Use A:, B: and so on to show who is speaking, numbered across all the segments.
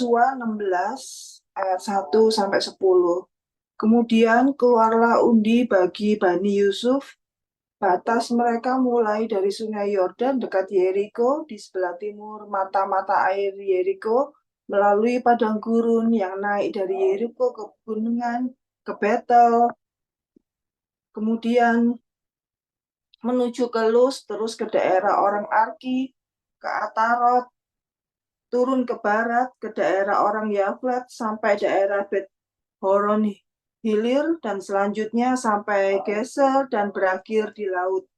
A: Yosua 16 ayat 1 sampai 10. Kemudian keluarlah undi bagi Bani Yusuf. Batas mereka mulai dari sungai Yordan dekat Yeriko di sebelah timur mata-mata air Yeriko, melalui padang gurun yang naik dari Yeriko ke gunungan, ke Betel, kemudian menuju ke Luz, terus ke daerah orang Arki, ke Atarot, turun ke barat ke daerah orang Yaflet sampai daerah Bet Horon Hilir, dan selanjutnya sampai Geser dan berakhir di laut.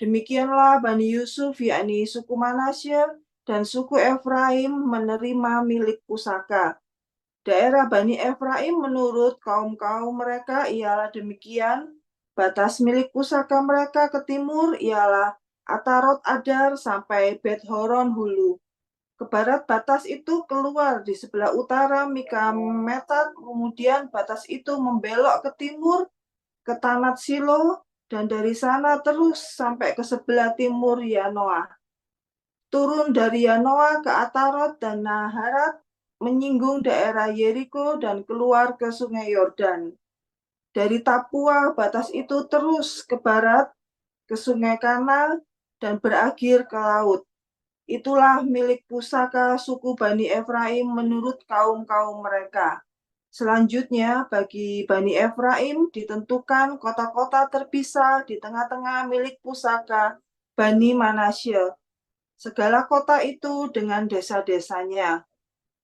A: Demikianlah Bani Yusuf, yakni suku Manasye dan suku Efraim, menerima milik pusaka. Daerah Bani Efraim menurut kaum-kaum mereka ialah demikian. Batas milik pusaka mereka ke timur ialah Atarot Adar sampai Bet Horon Hulu. Ke barat batas itu keluar di sebelah utara Mikametat, kemudian batas itu membelok ke timur ke Tanat Silo, dan dari sana terus sampai ke sebelah timur Yanoah. Turun dari Yanoah ke Atarot dan Naharat, menyinggung daerah Yeriko dan keluar ke sungai Yordan. Dari Tapua, batas itu terus ke barat, ke sungai Kana, dan berakhir ke laut. Itulah milik pusaka suku Bani Efraim menurut kaum-kaum mereka. Selanjutnya, bagi Bani Efraim ditentukan kota-kota terpisah di tengah-tengah milik pusaka Bani Manasye. Segala kota itu dengan desa-desanya.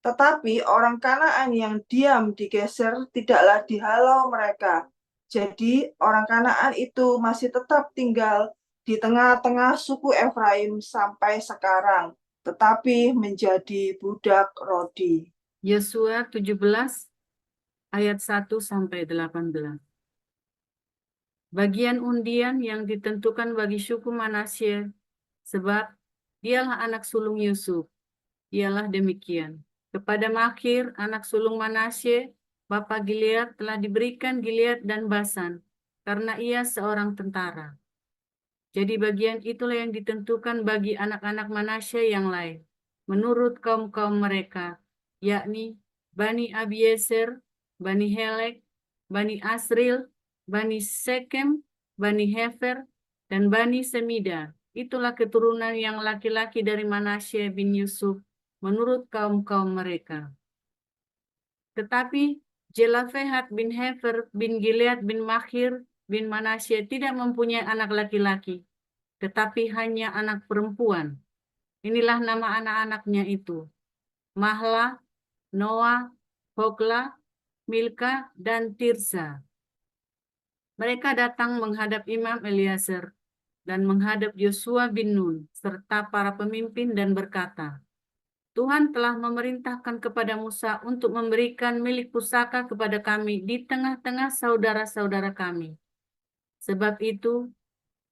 A: Tetapi orang Kanaan yang diam di Geser tidaklah dihalau mereka. Jadi orang Kanaan itu masih tetap tinggal di tengah-tengah suku Efraim sampai sekarang, tetapi menjadi budak Rodi.
B: Yosua 17 ayat 1 sampai 18. Bagian undian yang ditentukan bagi suku Manasye, sebab dialah anak sulung Yusuf, ialah demikian. Kepada Makhir, anak sulung Manasye, bapa Gilead, telah diberikan Gilead dan Basan, karena ia seorang tentara. Jadi bagian itulah yang ditentukan bagi anak-anak Manasye yang lain, menurut kaum-kaum mereka, yakni Bani Abiezer, Bani Helek, Bani Asril, Bani Sekem, Bani Hefer, dan Bani Semida. Itulah keturunan yang laki-laki dari Manasye bin Yusuf, menurut kaum-kaum mereka. Tetapi Jelafehat bin Hefer bin Gilead bin Makhir bin Manasye tidak mempunyai anak laki-laki, tetapi hanya anak perempuan. Inilah nama anak-anaknya itu: Mahla, Noah, Hogla, Milka, dan Tirza. Mereka datang menghadap Imam Eliezer dan menghadap Yosua bin Nun serta para pemimpin dan berkata, Tuhan telah memerintahkan kepada Musa untuk memberikan milik pusaka kepada kami di tengah-tengah saudara-saudara kami. Sebab itu,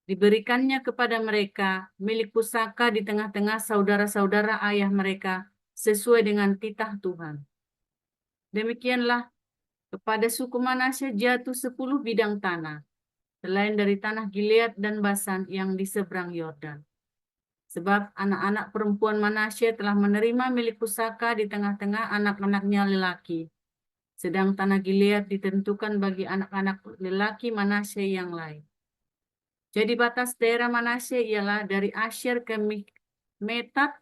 B: diberikannya kepada mereka milik pusaka di tengah-tengah saudara-saudara ayah mereka sesuai dengan titah Tuhan. Demikianlah kepada suku Manasye jatuh 10 bidang tanah, selain dari tanah Gilead dan Basan yang di seberang Yordan. Sebab anak-anak perempuan Manasye telah menerima milik pusaka di tengah-tengah anak-anaknya lelaki. Sedang tanah Gilead ditentukan bagi anak-anak lelaki Manasye yang lain. Jadi batas daerah Manasye ialah dari Asyer ke Metat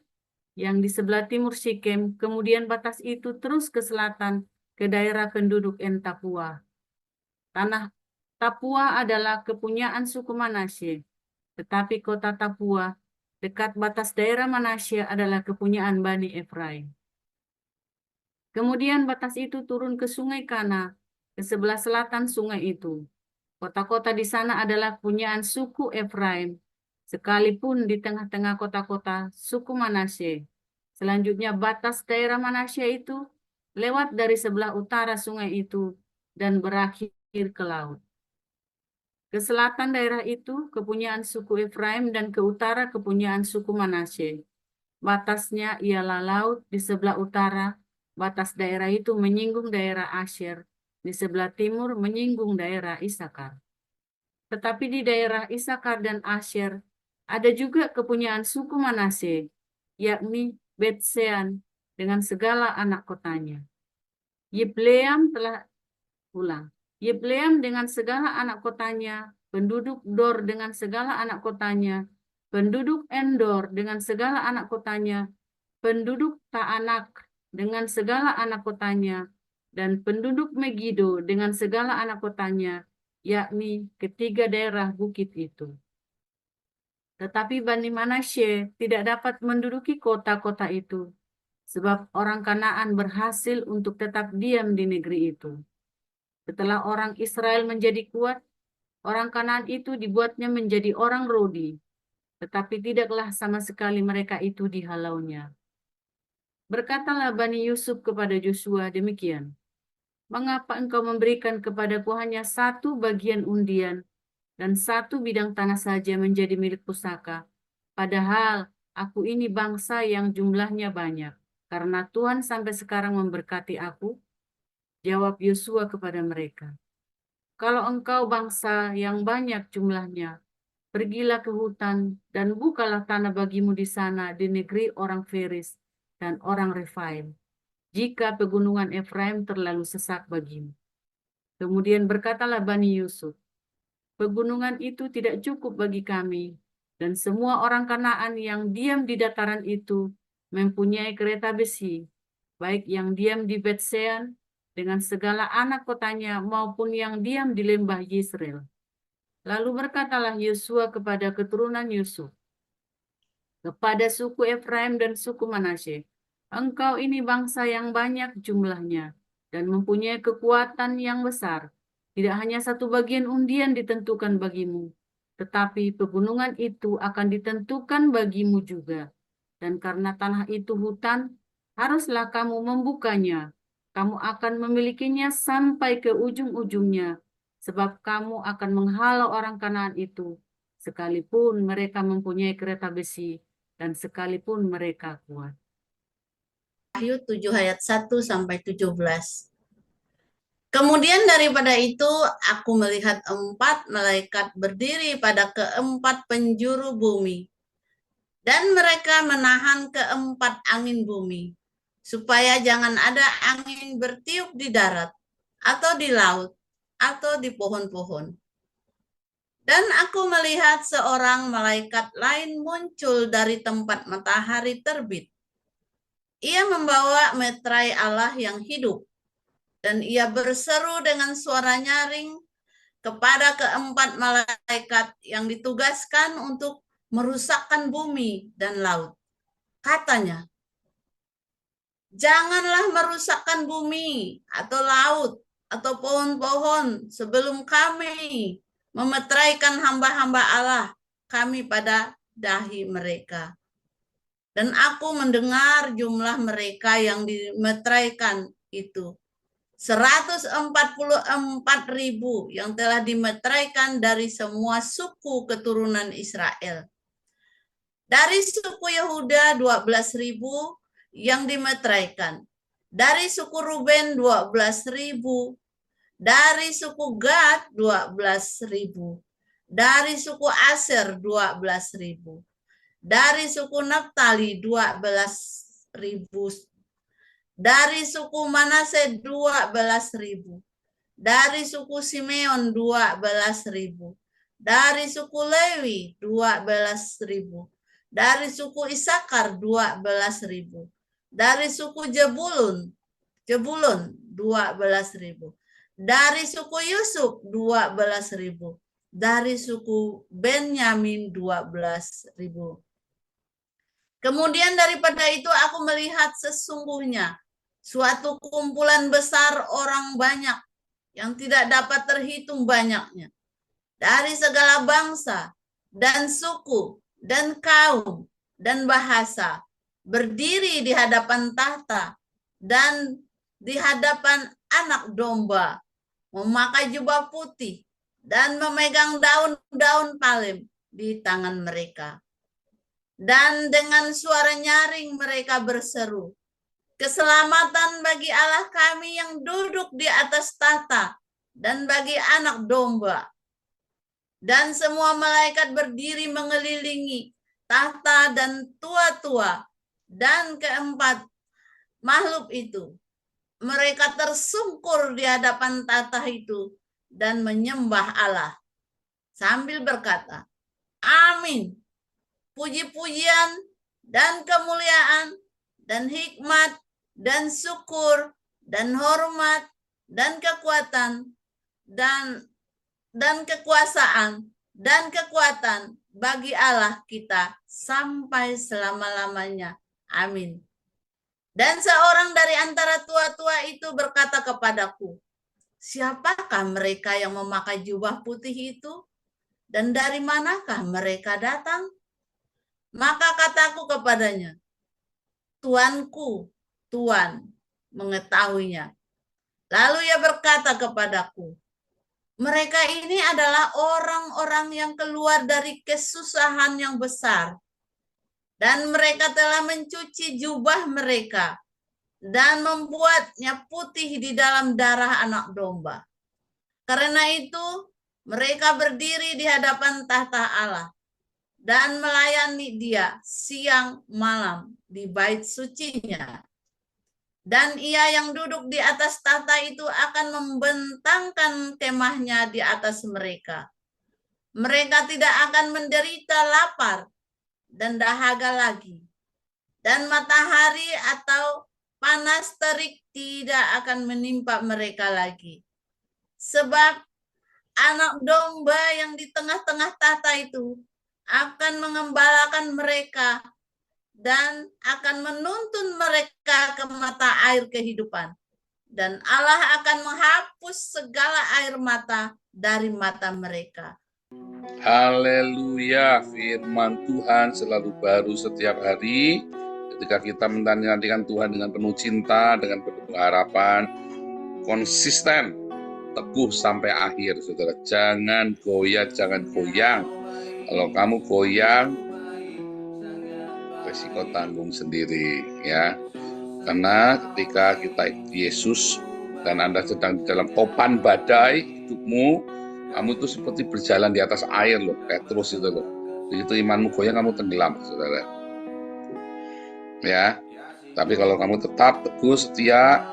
B: yang di sebelah timur Sikem, kemudian batas itu terus ke selatan ke daerah penduduk En Tapua. Tanah Tapua adalah kepunyaan suku Manasye, tetapi kota Tapua dekat batas daerah Manasye adalah kepunyaan Bani Efraim. Kemudian batas itu turun ke sungai Kana, ke sebelah selatan sungai itu. Kota-kota di sana adalah kepunyaan suku Efraim, sekalipun di tengah-tengah kota-kota suku Manasye. Selanjutnya batas daerah Manasye itu lewat dari sebelah utara sungai itu dan berakhir ke laut. Ke selatan daerah itu kepunyaan suku Efraim dan ke utara kepunyaan suku Manasye. Batasnya ialah laut di sebelah utara, batas daerah itu menyinggung daerah Asyer, di sebelah timur menyinggung daerah Isakar. Tetapi di daerah Isakar dan Asyer ada juga kepunyaan suku Manasye, yakni Betsean, dengan segala anak kotanya. Yibleam telah ulang. Yibleam dengan segala anak kotanya, penduduk Dor dengan segala anak kotanya, penduduk Endor dengan segala anak kotanya, penduduk Taanak dengan segala anak kotanya, dan penduduk Megido dengan segala anak kotanya, yakni ketiga daerah bukit itu. Tetapi Bani Manasye tidak dapat menduduki kota-kota itu, sebab orang Kanaan berhasil untuk tetap diam di negeri itu. Setelah orang Israel menjadi kuat, orang Kanaan itu dibuatnya menjadi orang Rodi, tetapi tidaklah sama sekali mereka itu dihalaunya. Berkatalah Bani Yusuf kepada Yosua demikian, mengapa engkau memberikan kepadaku hanya satu bagian undian dan satu bidang tanah saja menjadi milik pusaka, padahal aku ini bangsa yang jumlahnya banyak, karena Tuhan sampai sekarang memberkati aku? Jawab Yosua kepada mereka, kalau engkau bangsa yang banyak jumlahnya, pergilah ke hutan dan bukalah tanah bagimu di sana di negeri orang Feris dan orang Refaim, jika pegunungan Efraim terlalu sesak bagimu. Kemudian berkatalah Bani Yusuf, pegunungan itu tidak cukup bagi kami, dan semua orang Kanaan yang diam di dataran itu mempunyai kereta besi, baik yang diam di Betsean dengan segala anak kotanya maupun yang diam di lembah Yisrael. Lalu berkatalah Yosua kepada keturunan Yusuf, kepada suku Efraim dan suku Manasye, engkau ini bangsa yang banyak jumlahnya dan mempunyai kekuatan yang besar. Tidak hanya satu bagian undian ditentukan bagimu, tetapi pegunungan itu akan ditentukan bagimu juga. Dan karena tanah itu hutan, haruslah kamu membukanya. Kamu akan memilikinya sampai ke ujung-ujungnya, sebab kamu akan menghalau orang Kanaan itu, sekalipun mereka mempunyai kereta besi dan sekalipun mereka kuat.
C: Wahyu 7 ayat 1 sampai 17. Kemudian daripada itu aku melihat 4 malaikat berdiri pada keempat penjuru bumi, dan mereka menahan keempat angin bumi, supaya jangan ada angin bertiup di darat, atau di laut, atau di pohon-pohon. Dan aku melihat seorang malaikat lain muncul dari tempat matahari terbit. Ia membawa meterai Allah yang hidup, dan ia berseru dengan suara nyaring kepada keempat malaikat yang ditugaskan untuk merusakkan bumi dan laut. Katanya, janganlah merusakkan bumi atau laut atau pohon-pohon sebelum kami memeteraikan hamba-hamba Allah kami pada dahi mereka. Dan aku mendengar jumlah mereka yang dimeteraikan itu 144.000 yang telah dimeteraikan dari semua suku keturunan Israel. Dari suku Yehuda 12.000 yang dimeteraikan. Dari suku Ruben 12.000. Dari suku Gad 12.000. Dari suku Aser 12.000. Dari suku Naftali 12.000. Dari suku Manase 12.000. Dari suku Simeon 12.000. Dari suku Lewi 12.000. Dari suku Isakar 12.000. Dari suku Jebulun 12.000. Dari suku Yusuf 12.000. Dari suku Benyamin 12.000. Kemudian daripada itu aku melihat sesungguhnya suatu kumpulan besar orang banyak yang tidak dapat terhitung banyaknya, dari segala bangsa dan suku dan kaum dan bahasa, berdiri di hadapan tahta dan di hadapan anak domba, memakai jubah putih dan memegang daun-daun palem di tangan mereka. Dan dengan suara nyaring mereka berseru, keselamatan bagi Allah kami yang duduk di atas tahta dan bagi anak domba. Dan semua malaikat berdiri mengelilingi tahta dan tua-tua dan keempat makhluk itu. Mereka tersungkur di hadapan tahta itu dan menyembah Allah sambil berkata, amin. Puji-pujian dan kemuliaan dan hikmat dan syukur dan hormat dan kekuatan dan kekuasaan dan kekuatan bagi Allah kita sampai selama-lamanya. Amin. Dan seorang dari antara tua-tua itu berkata kepadaku, siapakah mereka yang memakai jubah putih itu? Dan dari manakah mereka datang? Maka kataku kepadanya, Tuanku, Tuan, mengetahuinya. Lalu ia berkata kepadaku, mereka ini adalah orang-orang yang keluar dari kesusahan yang besar. Dan mereka telah mencuci jubah mereka dan membuatnya putih di dalam darah anak domba. Karena itu, mereka berdiri di hadapan tahta Allah dan melayani Dia siang malam di bait sucinya. Dan Ia yang duduk di atas tahta itu akan membentangkan kemahnya di atas mereka. Mereka tidak akan menderita lapar dan dahaga lagi. Dan matahari atau panas terik tidak akan menimpa mereka lagi. Sebab anak domba yang di tengah-tengah tahta itu akan mengembalakan mereka dan akan menuntun mereka ke mata air kehidupan. Dan Allah akan menghapus segala air mata dari mata mereka.
D: Haleluya, firman Tuhan selalu baru setiap hari. Ketika kita menantikan Tuhan dengan penuh cinta, dengan penuh harapan, konsisten, teguh sampai akhir, saudara. Jangan goyah, jangan goyang. Kalau kamu goyang, resiko tanggung sendiri, ya. Karena ketika kita Yesus dan Anda sedang di dalam topan badai hidupmu, kamu itu seperti berjalan di atas air loh, kayak terus itu loh. Begitu imanmu goyang, kamu tenggelam, saudara. Ya, tapi kalau kamu tetap teguh, setia,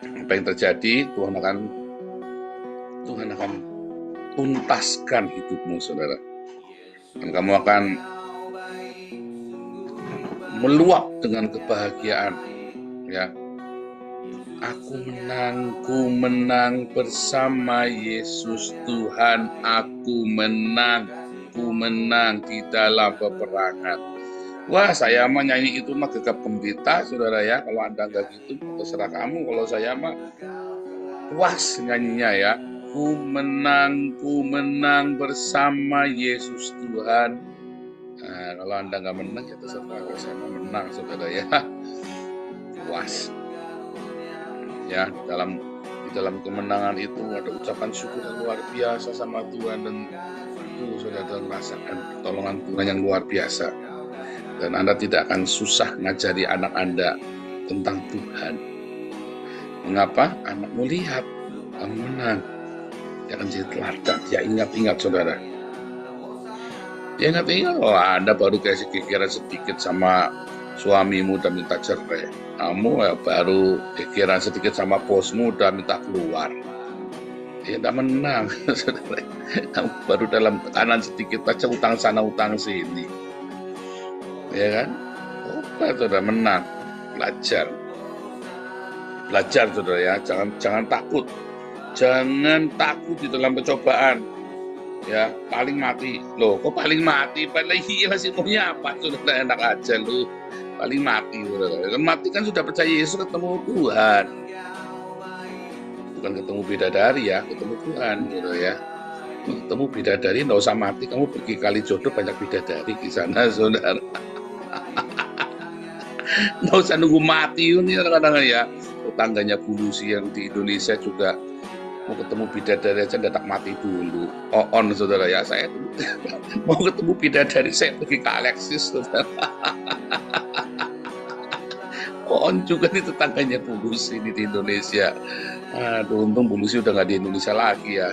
D: apa yang terjadi, Tuhan akan tuntaskan hidupmu, saudara. Dan kamu akan meluap dengan kebahagiaan, ya. Aku menang bersama Yesus Tuhan, aku menang di dalam peperangan. Wah, saya mah nyanyi itu mah gegap gembita, saudara ya. Kalau Anda enggak gitu, terserah kamu. Kalau saya mah puas nyanyinya ya. Ku menang bersama Yesus Tuhan. Nah, kalau Anda enggak menang, ya terserah. Kalau saya mah menang, saudara ya. Puas. Ya, di dalam kemenangan itu ada ucapan syukur yang luar biasa sama Tuhan, dan itu saudara merasakan pertolongan Tuhan yang luar biasa. Dan Anda tidak akan susah ngajari anak Anda tentang Tuhan. Mengapa? Anak melihat kamu menang, dia akan jadi teladan. Dia ingat saudara. Dia ingat kalau Anda baru kasih kekiran sedikit sama suamimu udah minta cerai. Kamu baru kekiran sedikit sama bosmu udah minta keluar. Dia tidak menang, saudara. Kamu baru dalam tekanan sedikit aja, utang sana utang sini, ya kan? Saudara menang, belajar saudara ya. Jangan takut, di dalam percobaan. Ya, paling mati. Loh, kok paling mati? Paling iya sih, maunya apa? Saudara, enak aja lu. Paling mati, saudara. Kan mati kan sudah percaya Yesus, ketemu Tuhan. Bukan ketemu bidadari ya, ketemu Tuhan, saudara ya. Ketemu bidadari, nggak usah mati, kamu pergi kali jodoh, banyak bidadari di sana, saudara. Nggak usah nunggu mati ini kadang-kadang ya. Tetangganya Bulusi yang di Indonesia juga mau ketemu bidadari aja datang mati dulu. On saudara ya, saya mau ketemu bidadari saya pergi ke Alexis, saudara. On juga nih tetangganya Bulusi ini di Indonesia. Aduh, untung Bulusi udah nggak di Indonesia lagi ya.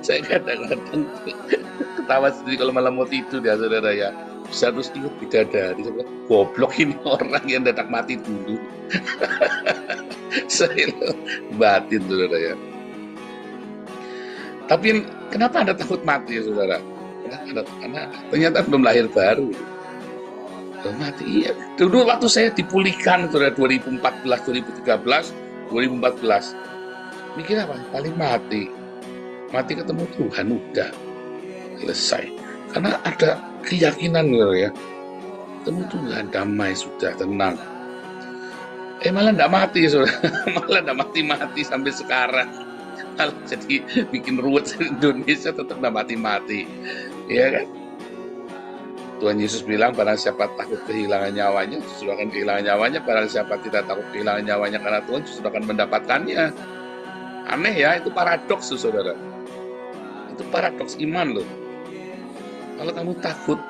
D: Saya kadang-kadang ketawa sendiri kalau malam mau tidur ya, saudara ya. bisa terus ingat bidadari. Saya bilang, goblok ini orang yang datang mati dulu. Saya batin, saudara ya. Tapi kenapa Anda takut mati ya saudara? Karena ternyata belum lahir baru. Belum mati, iya. Dulu waktu saya dipulihkan saudara 2014, 2013, 2014. Mikir apa? Paling mati. Mati ketemu Tuhan, udah. Selesai. Karena ada keyakinan ya. Ketemu Tuhan, damai, sudah, tenang. Malah enggak mati saudara. Malah enggak mati-mati sampai sekarang. Malah jadi bikin ruwet Indonesia, tetap enggak mati-mati. Iya kan? Tuhan Yesus bilang, barang siapa takut kehilangan nyawanya, justru akan kehilangan nyawanya. Barang siapa tidak takut kehilangan nyawanya karena Tuhan, justru akan mendapatkannya. Aneh ya, itu paradoks saudara. Itu paradoks iman loh. Kalau kamu takut,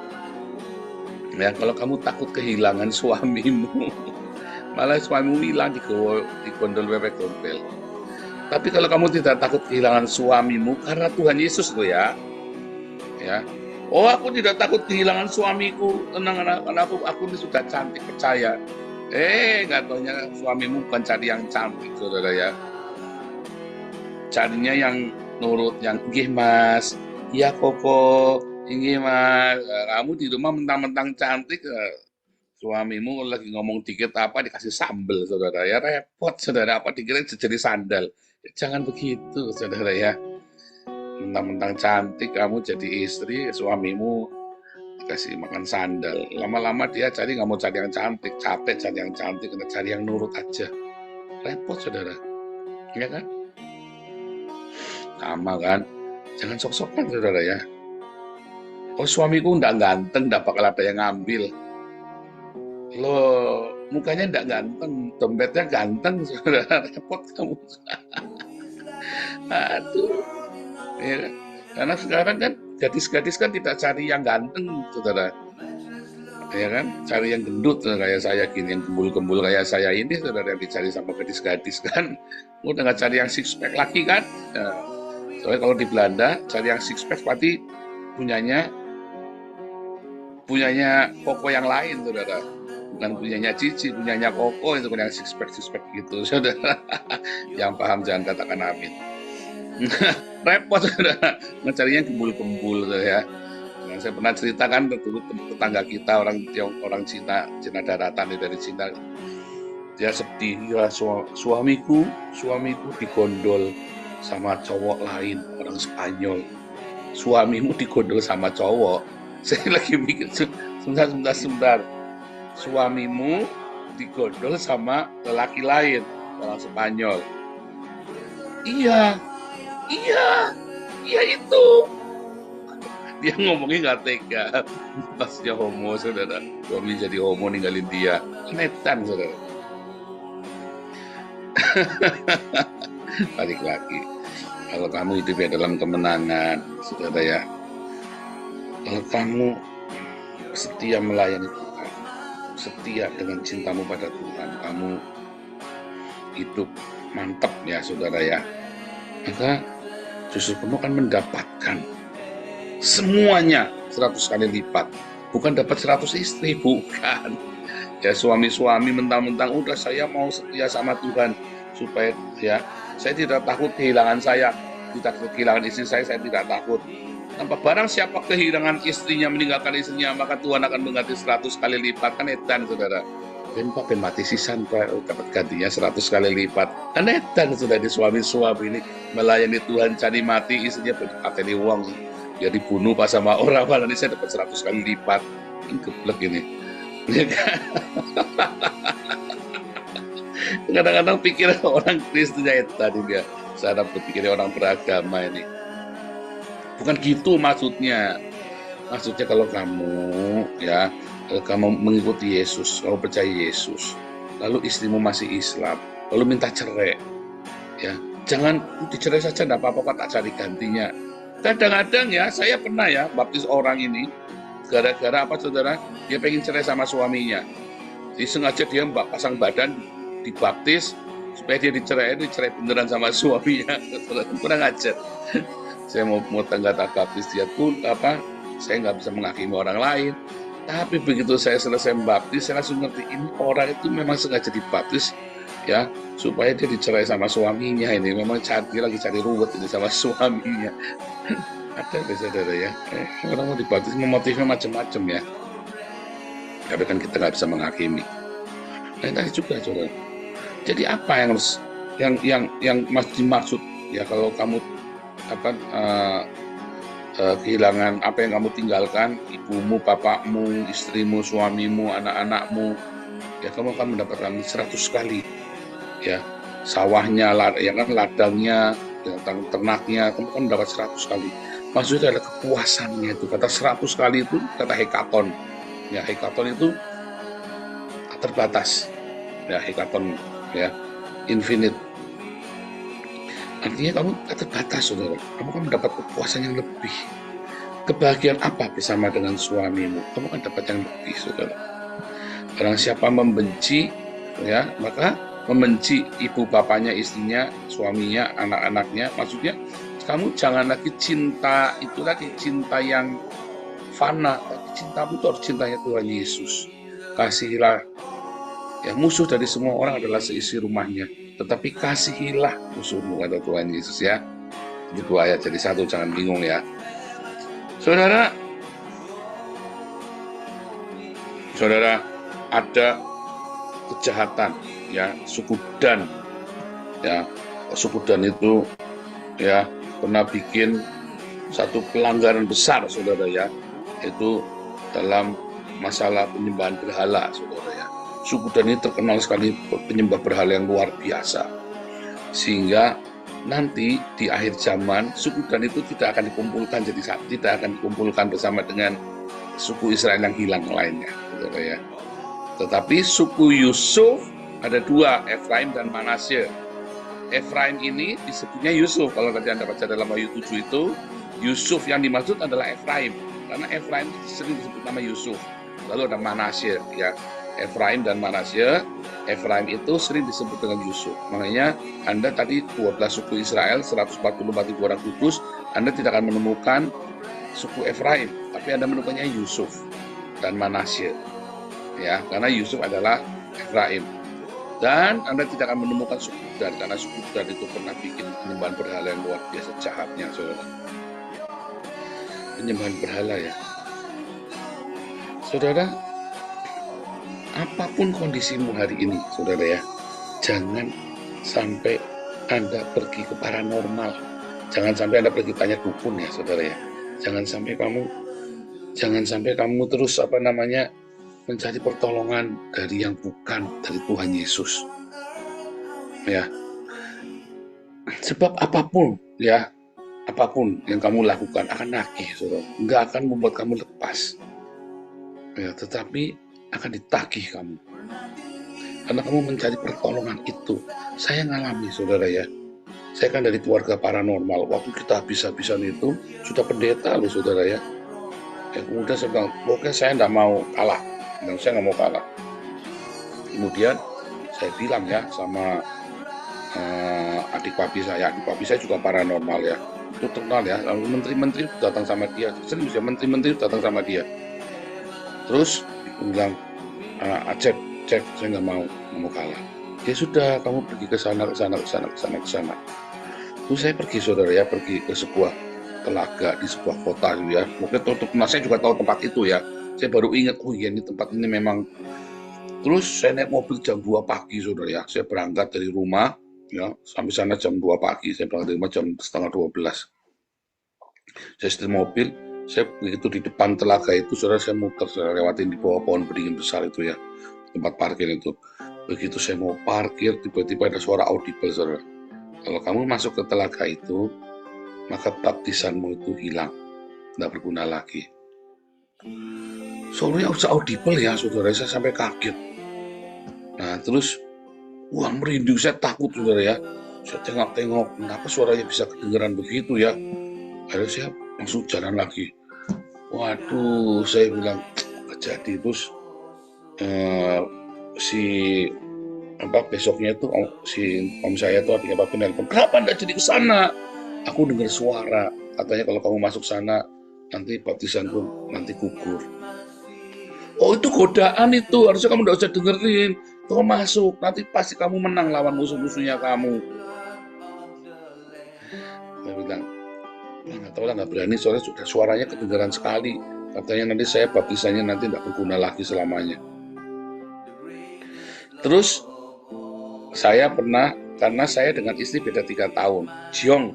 D: ya kalau kamu takut kehilangan suamimu, malah suamimu hilang di gondol bebek gombel. Tapi kalau kamu tidak takut kehilangan suamimu, karena Tuhan Yesus loh ya. Oh, aku tidak takut kehilangan suamiku, tenang karena aku ini sudah cantik, percaya. Nggak taunya suamimu bukan cari yang cantik saudara ya. Carinya yang nurut, yang nggih mas, iya koko, nggih mas. Kamu di rumah mentang-mentang cantik, suamimu lagi ngomong dikit apa dikasih sambel saudara ya, repot saudara, apa dikira jadi sandal. Jangan begitu saudara ya. Mentang-mentang cantik kamu jadi istri, suamimu dikasih makan sandal. Lama-lama dia cari, nggak mau cari yang cantik, capek cari yang cantik, karena cari yang nurut aja. Repot saudara, ya kan? Sama kan? Jangan sok-sokan saudara ya. Oh suamiku nggak ganteng, nggak bakal ada yang ngambil. Loh, mukanya nggak ganteng, dompetnya ganteng saudara, repot kamu. Aduh. Ya, karena sekarang kan gadis-gadis kan tidak cari yang ganteng saudara, ya kan, cari yang gendut kayak saya gini, yang gembul-gembul kayak saya ini saudara, yang dicari sama gadis-gadis kan. Udah nggak cari yang six pack lagi kan. Nah, soalnya kalau di Belanda cari yang six pack berarti punyanya koko yang lain saudara, bukan punyanya Cici, punyanya koko itu yang six pack gitu saudara. Yang paham jangan katakan amin. Repot saudara, mencarinya gembul-gembul ya. Nah, saya pernah ceritakan dulu tetangga kita orang Cina daratan dari Cina. Dia sedih, ya suamiku digondol sama cowok lain, orang Spanyol. Suamimu digondol sama cowok. Saya lagi mikir, sebentar. Suamimu digondol sama lelaki lain, orang Spanyol. Iya itu. Dia ngomongnya nggak tega. Pas dia homo saudara, suami jadi homo ninggalin dia. Netan saudara. Balik lagi. Kalau kamu hidup dalam kemenangan, saudara ya. Kalau kamu setia melayani Tuhan, setia dengan cintamu pada Tuhan, kamu hidup mantap ya saudara ya. Maka justru kamu akan mendapatkan semuanya 100 kali lipat. Bukan dapat 100 istri, bukan. Ya suami-suami mentang-mentang udah saya mau setia sama Tuhan supaya ya saya tidak takut kehilangan saya, tidak kehilangan istri saya tidak takut. Tanpa barang siapa kehilangan istrinya, meninggalkan istrinya, maka Tuhan akan mengganti 100 kali lipat. Kan edan saudara. Ben mati sisan dapat gantinya 100 kali lipat. Kan edan sudah di suami-suami ini melayani Tuhan, cari mati istrinya pakai uang, dia dibunuh pas sama orang, malah ini saya dapat 100 kali lipat. Ini geblek ini. Kadang-kadang pikir orang Kristen tadi dia, saya berpikir orang beragama ini. Bukan gitu maksudnya. Maksudnya kalau kamu mengikuti Yesus, kamu percaya Yesus, lalu istrimu masih Islam, lalu minta cerai, ya jangan dicerai saja, enggak apa-apa, tak cari gantinya. Kadang-kadang ya, saya pernah ya baptis orang ini, gara-gara apa saudara, dia pengen cerai sama suaminya, jadi sengaja dia pasang badan, dibaptis, supaya dia dicerai beneran sama suaminya. Kurang ajar. Saya mau tangga baptis dia pun saya nggak bisa menghakimi orang lain. Tapi begitu saya selesai membaptis, saya langsung ngerti ini orang itu memang sengaja dibaptis ya supaya dia dicerai sama suaminya. Ini memang dia lagi cari ruwet ini sama suaminya. Ada deh saudara ya, orang mau dibaptis motifnya macam-macam ya. Tapi kan kita nggak bisa menghakimi. Nah tadi juga saudara. Jadi apa yang harus yang dimaksud ya kalau kamu apa kehilangan apa yang kamu tinggalkan, ibumu, bapakmu, istrimu, suamimu, anak-anakmu, ya kamu akan mendapatkan 100 kali. Ya, sawahnya, ya kan, ladangnya, ya, ternaknya, kamu akan mendapat 100 kali. Maksudnya adalah kepuasannya itu. Kata 100 kali itu kata hekaton. Ya, hekaton itu terbatas. Ya, hekaton ya, infinite. Artinya kamu terbatas, saudara. Kamu kan mendapat kepuasan yang lebih. Kebahagiaan apa bersama dengan suamimu? Kamu kan dapat yang lebih, saudara. Barang siapa membenci, ya maka membenci ibu bapaknya, istrinya, suaminya, anak-anaknya. Maksudnya kamu jangan lagi cinta itu lagi cinta yang fana. Cintamu itu harus cintanya Tuhan Yesus. Kasihilah. Ya, musuh dari semua orang adalah seisi rumahnya. Tetapi kasihilah musuhmu, kata Tuhan Yesus ya. Itu 2 ayat jadi 1, jangan bingung ya. Saudara, ada kejahatan ya, suku Dan. Ya, suku Dan itu ya pernah bikin satu pelanggaran besar, saudara ya. Itu dalam masalah penyembahan berhala, saudara ya. Suku Dan ini terkenal sekali penyembah berhala yang luar biasa. Sehingga nanti di akhir zaman suku Dan itu tidak akan dikumpulkan tidak akan dikumpulkan bersama dengan suku Israel yang hilang lainnya, saudara ya. Tetapi suku Yusuf ada 2, Efraim dan Manasye. Efraim ini disebutnya Yusuf. Kalau tadi Anda baca dalam Wahyu 7 itu, Yusuf yang dimaksud adalah Efraim. Karena Efraim sering disebut nama Yusuf. Lalu ada Manasye ya. Efraim dan Manasye. Efraim itu sering disebut dengan Yusuf. Makanya Anda tadi 12 suku Israel, 144.000 orang kudus, Anda tidak akan menemukan suku Efraim, tapi Anda menemukannya Yusuf dan Manasye. Ya, karena Yusuf adalah Efraim. Dan Anda tidak akan menemukan suku Dan, karena suku Dan itu pernah bikin penyembahan berhala yang luar biasa jahatnya, saudara. Penyembahan berhala ya. Saudara, apapun kondisimu hari ini, saudara ya, jangan sampai Anda pergi ke paranormal. Jangan sampai Anda pergi tanya dukun ya, saudara ya. Jangan sampai kamu terus mencari pertolongan dari yang bukan dari Tuhan Yesus. Ya. Sebab apapun yang kamu lakukan akan nagih, saudara. Enggak akan membuat kamu lepas. Ya, tetapi akan ditagih kamu. Karena kamu mencari pertolongan itu. Saya ngalami, saudara ya. Saya kan dari keluarga paranormal. Waktu kita habis-habisan itu sudah pendeta loh, saudara ya. Kemudian saya bilang, pokoknya saya nggak mau kalah. Saya nggak mau kalah. Kemudian saya bilang ya sama adik papi saya juga paranormal ya. Itu terkenal ya. Lalu menteri-menteri datang sama dia. Serius ya, menteri-menteri datang sama dia. Terus bilang, cek, saya nggak mau kalah. Ya sudah, kamu pergi ke sana. Terus saya pergi, saudara ya, pergi ke sebuah telaga di sebuah kota ya. Mungkin saya juga tahu tempat itu ya. Saya baru ingat, oh iya ini tempat ini memang. Terus saya naik mobil jam 2 pagi, saudara ya. Saya berangkat dari rumah ya, sampai sana jam 2 pagi. Saya berangkat dari rumah jam setengah 12. Saya setir mobil. Saya begitu di depan telaga itu, saudara, saya muter, saya lewatin di bawah pohon beringin besar itu ya, tempat parkir itu. Begitu saya mau parkir, tiba-tiba ada suara audible, saudara. Kalau kamu masuk ke telaga itu, maka baptisanmu itu hilang, tidak berguna lagi. Suaranya audible ya, saudara, saya sampai kaget. Nah, terus, wah merinding, saya takut, saudara ya. Saya tengok-tengok, kenapa suaranya bisa kedengeran begitu ya. Akhirnya saya langsung jalan lagi. Waduh, saya bilang kejadi. Terus besoknya itu si om saya tuh adiknya papi nelpon, kenapa anda jadi ke sana? Aku dengar suara, katanya kalau kamu masuk sana nanti baptisanku nanti gugur. Oh itu godaan itu, harusnya kamu nggak usah dengerin. Kamu masuk, nanti pasti kamu menang lawan musuh-musuhnya kamu. Saya bilang, nggak tahu lah, nggak berani, soalnya sudah suaranya kedengaran sekali. Katanya nanti saya baptisannya nanti nggak berguna lagi selamanya. Terus saya pernah, karena saya dengan istri beda 3 tahun, Jiong,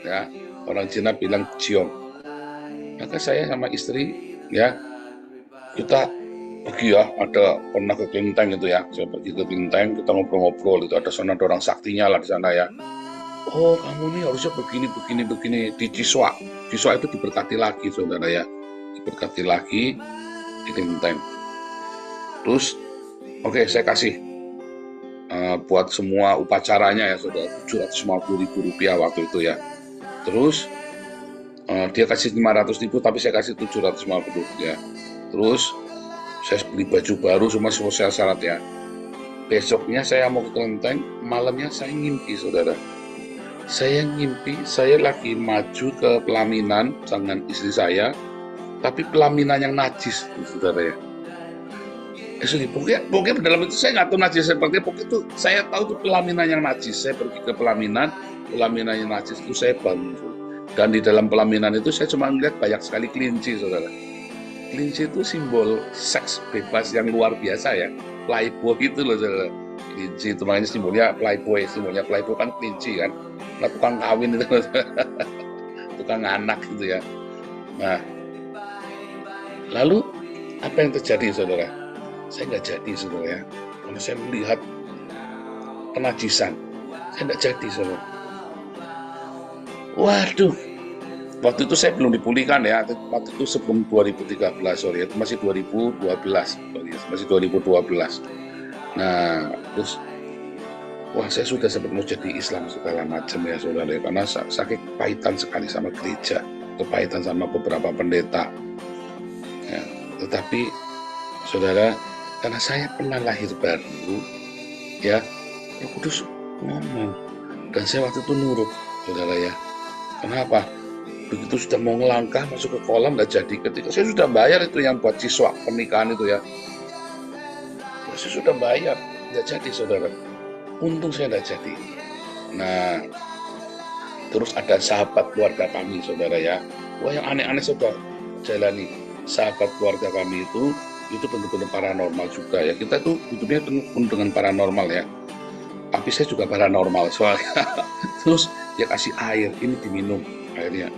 D: ya orang Cina bilang Jiong. Maka saya sama istri, ya kita pergi ya, ada pernah ke kelenteng itu ya, saya pergi ke kelenteng, kita ngobrol-ngobrol, itu ada sana ada orang saktinya lah di sana ya. Oh kamu nih harusnya begini di Ciswa. Ciswa itu diberkati lagi saudara ya, diberkati lagi di kelenteng. Terus oke, saya kasih buat semua upacaranya ya saudara, 750.000 rupiah waktu itu ya. Terus dia kasih 500.000 tapi saya kasih 750 ya. Terus saya beli baju baru, semua selesai syaratnya. Besoknya saya mau ke kelenteng, malamnya saya ngimpi saudara. Saya ngimpi, saya lagi maju ke pelaminan dengan istri saya, tapi pelaminan yang najis saudara ya. Pokoknya dalam itu saya nggak tahu najis seperti apa, pokoknya itu saya tahu itu pelaminan yang najis. Saya pergi ke pelaminan yang najis itu saya bangun. Dan di dalam pelaminan itu saya cuma melihat banyak sekali kelinci saudara. Kelinci itu simbol seks bebas yang luar biasa ya, playboy gitu loh saudara. Kelinci itu makanya simbolnya playboy kan kelinci kan, nah, tukang kawin itu tukang anak gitu ya. Nah lalu apa yang terjadi saudara? Saya nggak jadi saudara ya, karena saya melihat penajisan, saya nggak jadi saudara. Waduh, waktu itu saya belum dipulihkan ya, waktu itu sebelum 2013, sorry, itu masih 2012, masih 2012. Nah, terus, wah saya sudah sempat mau jadi Islam segala macam ya saudara, karena sakit kepahitan sekali sama gereja, kepahitan sama beberapa pendeta. Ya, tetapi, saudara, karena saya pernah lahir baru, ya, Roh Kudus ngomong, dan saya waktu itu nurut, saudara ya. Kenapa? Begitu sudah mau ngelangkah masuk ke kolam nggak jadi, ketika saya sudah bayar itu yang buat siswa pernikahan itu ya, saya sudah bayar, nggak jadi saudara. Untung saya nggak jadi. Nah, terus ada sahabat keluarga kami saudara ya, wah yang aneh-aneh sudah jalani. Sahabat keluarga kami itu benar-benar paranormal juga ya. Kita tuh hidupnya penuh dengan paranormal ya. Tapi saya juga paranormal soalnya. Terus dia kasih air, ini diminum airnya.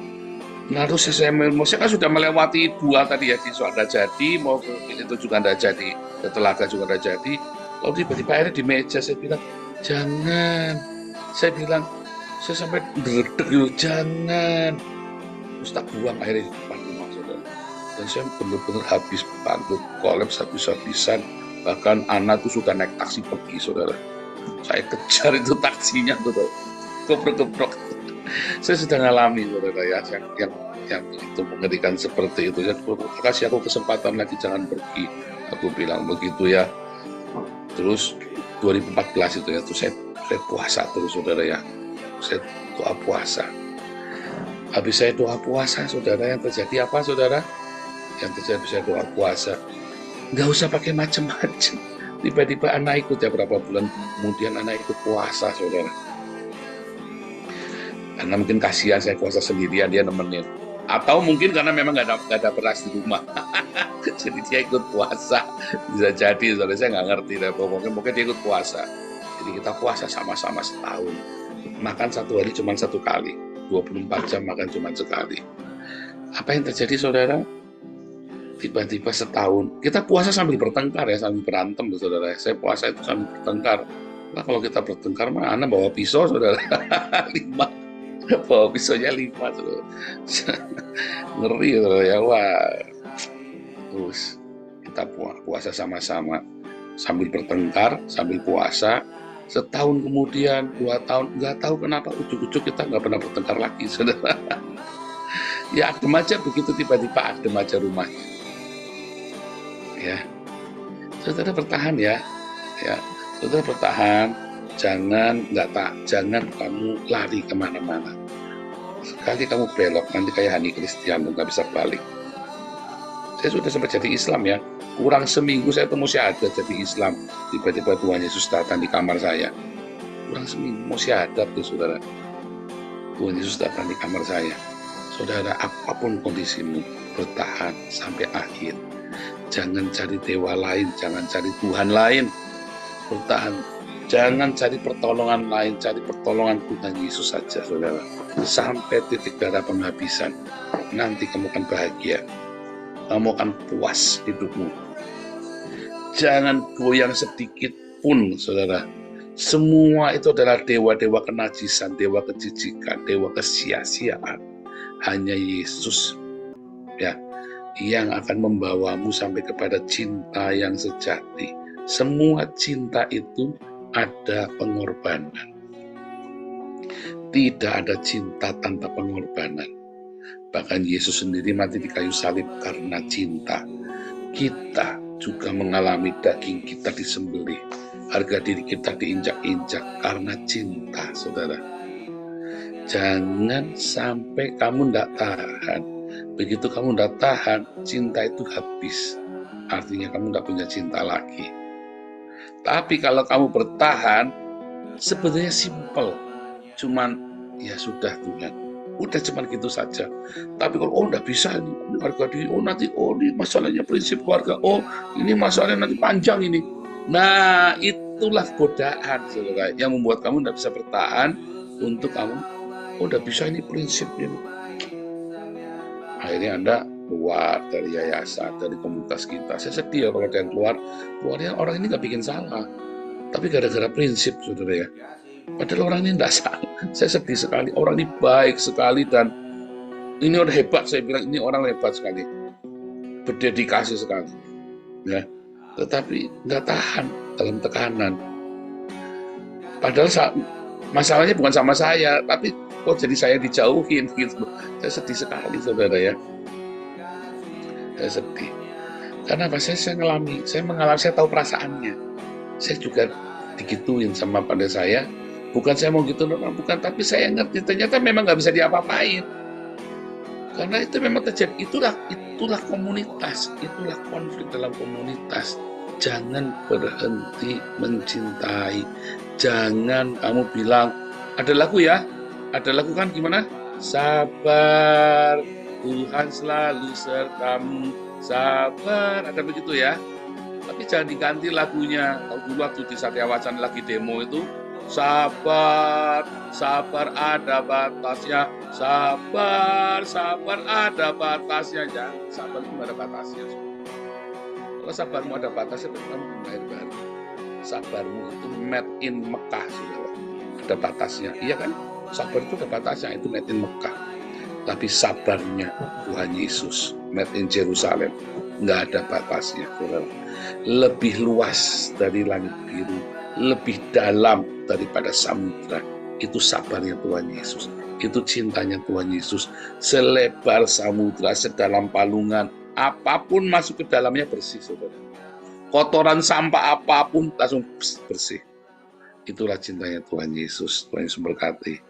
D: Nah terus saya kan sudah melewati 2 tadi ya, siswa ada jadi, mau ke itu juga ada jadi, ke telaga juga ada jadi. Lalu tiba-tiba airnya di meja, saya bilang jangan. Saya bilang, saya sampai derdek gitu, jangan. Terus tak buang airnya di depan rumah saudara. Dan saya benar-benar habis bantu, kolaps habis-habisan. Bahkan anak tuh sudah naik taksi pergi saudara. Saya kejar itu taksinya saudara, keprok-keprok. Saya sudah ngalami saudara ya, yang itu mengerikan seperti itu ya. Kasih aku kesempatan lagi, jangan pergi, aku bilang begitu ya. Terus 2014 itu ya, terus saya puasa terus saudara ya, saya doa puasa. Habis saya doa puasa saudara, yang terjadi apa saudara? Yang terjadi saya doa puasa, nggak usah pakai macam-macam. Tiba-tiba anak ikut ya, berapa bulan kemudian anak ikut puasa saudara. Karena mungkin kasihan saya puasa sendirian, dia nemenin. Atau mungkin karena memang nggak ada beras di rumah. Jadi dia ikut puasa. Bisa jadi saudara, saya nggak ngerti deh. Pokoknya dia ikut puasa. Jadi kita puasa sama-sama setahun. Makan satu hari cuma 1 kali. 24 jam makan cuma sekali. Apa yang terjadi saudara? Tiba-tiba setahun, kita puasa sambil bertengkar ya, sambil berantem saudara. Saya puasa itu sambil bertengkar. Nah kalau kita bertengkar mana bawa pisau saudara, 5, bawa pisaunya 5 saudara. Ngeri saudara ya, wah. Terus kita puasa sama-sama sambil bertengkar, sambil puasa. Setahun kemudian, 2 tahun, nggak tahu kenapa ujuk-ujuk kita nggak pernah bertengkar lagi saudara. Ya adem aja begitu, tiba-tiba adem aja rumahnya. Ya, saudara bertahan ya, saudara bertahan, jangan kamu lari kemana-mana. Sekali kamu belok nanti kayak Hani Kristian nggak bisa balik. Saya sudah sempat jadi Islam ya. Kurang seminggu saya temu syahadat jadi Islam. Tiba-tiba Tuhan Yesus datang di kamar saya. Kurang seminggu mau syahadat tuh saudara. Tuhan Yesus datang di kamar saya. Saudara, apapun kondisimu, bertahan sampai akhir. Jangan cari dewa lain, jangan cari Tuhan lain. Bertahan. Jangan cari pertolongan lain, cari pertolongan Tuhan Yesus saja, saudara. Sampai titik darah penghabisan. Nanti kamu akan bahagia. Kamu akan puas hidupmu. Jangan goyang sedikit pun, saudara. Semua itu adalah dewa-dewa kenajisan, dewa kejijikan, dewa kesia-siaan. Hanya Yesus ya yang akan membawamu sampai kepada cinta yang sejati. Semua cinta itu ada pengorbanan. Tidak ada cinta tanpa pengorbanan. Bahkan Yesus sendiri mati di kayu salib karena cinta. Kita juga mengalami daging kita disembelih. Harga diri kita diinjak-injak karena cinta, saudara. Jangan sampai kamu tidak tahan. Begitu kamu tidak tahan, cinta itu habis. Artinya kamu tidak punya cinta lagi. Tapi kalau kamu bertahan, sebenarnya simpel. Cuman, ya sudah Tuhan. Udah cuman gitu saja. Tapi kalau, tidak bisa ini harga diri. Nanti, ini masalahnya prinsip keluarga. Ini masalahnya nanti panjang ini. Nah, itulah godaan, saudara. Yang membuat kamu tidak bisa bertahan untuk kamu. Tidak bisa ini prinsipnya. Akhirnya Anda keluar dari yayasan, dari komunitas kita. Saya sedih ya kalau ada yang keluarnya orang ini nggak bikin salah. Tapi gara-gara prinsip, saudara ya. Padahal orang ini tidak salah. Saya sedih sekali. Orang ini baik sekali dan ini orang hebat. Saya bilang ini orang hebat sekali. Berdedikasi sekali. Ya. Tetapi nggak tahan dalam tekanan. Padahal masalahnya bukan sama saya, tapi kok jadi saya dijauhin gitu. Saya sedih sekali, saudara ya. Saya sedih. Karena apa? Saya mengalami, saya tahu perasaannya. Saya juga digituin sama pada saya. Bukan saya mau gitu, bukan. Tapi saya ngerti ternyata memang nggak bisa diapa-apain. Karena itu memang terjadi. Itulah komunitas. Itulah konflik dalam komunitas. Jangan berhenti mencintai. Jangan kamu bilang, ada lagu ya? Ada lagu kan gimana? Sabar, Tuhan selalu sertamu. Sabar, ada begitu ya? Tapi jangan diganti lagunya. Tahu dulu waktu di Satya Wacana lagi demo itu, sabar, sabar ada batasnya. Sabar, sabar ada batasnya. Jangan, sabar itu ada batasnya. Kalau sabarmu ada batasnya, berarti kamu lahir baru. Sabarmu itu made in Mekah, saudara. Ada batasnya, iya kan? Sabar itu ada batasnya, itu made in Mekah. Tapi sabarnya Tuhan Yesus, made in Jerusalem, nggak ada batasnya, saudara. Lebih luas dari langit biru, lebih dalam daripada samudra. Itu sabarnya Tuhan Yesus. Itu cintanya Tuhan Yesus. Selebar samudra, sedalam palungan, apapun masuk ke dalamnya bersih, saudara. Kotoran sampah apapun langsung bersih. Itulah cintanya Tuhan Yesus. Tuhan Yesus berkati.